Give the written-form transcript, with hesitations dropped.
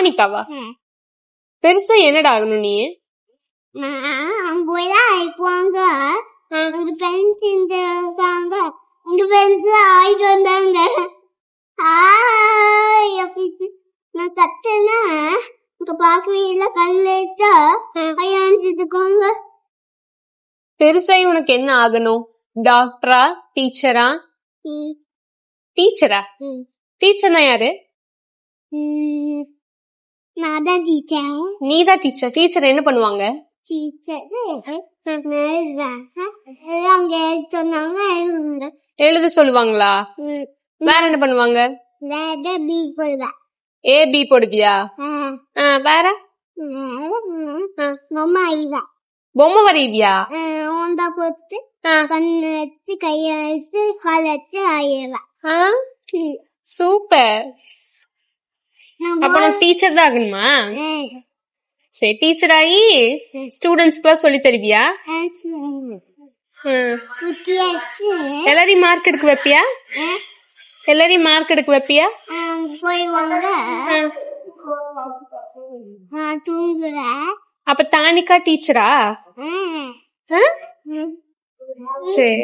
தானிக்காவா? பெருசா என்னடா ஆகணும் நீ? அங்கதான் இருக்குவாங்க, உங்க ஃப்ரெண்ட்ஸ் இருக்காங்க, உங்க ஃப்ரெண்ட்ஸ் ஆயிட்டு வந்தாங்க. நான் கத்துனா இங்க பாக்கவே இல்ல, கல்லு வச்சா ஐயாந்துக்கோங்க. பெருசாய் உனக்கு என்ன ஆகணும்? டாக்டரா, டீச்சரா? டீச்சரா? டீச்சர்னா யாரு? நான் தான் டீச்சர். நீதான் டீச்சர். டீச்சர் என்ன பண்ணுவாங்க? டீச்சர் அங்க சொன்னாங்க எழுத சொல்லுவாங்களா? வேற என்ன பண்ணுவாங்க? வேற பி போடுவேன். ஏ பி போடுவியா? வேற பொம்மை ஐவா, பொம்மை வரைவியா? ஓண்டா போட்டு கண்ணு வச்சு கைய வச்சு கால வச்சு ஆயிடுவேன். சூப்பர். அப்ப நான் டீச்சர் தான் ஆகணுமா? சரி, டீச்சர் ஆகி ஸ்டூடெண்ட்ஸ்க்கு சொல்லி தருவியா? எல்லாரையும் மார்க் எடுக்க வைப்பியா? எல்லாரையும் மார்க் எடுக்க வைப்பியா? போய்வாங்க, தூங்குவேன். அப்ப தானிக்கா டீச்சரா? சரி.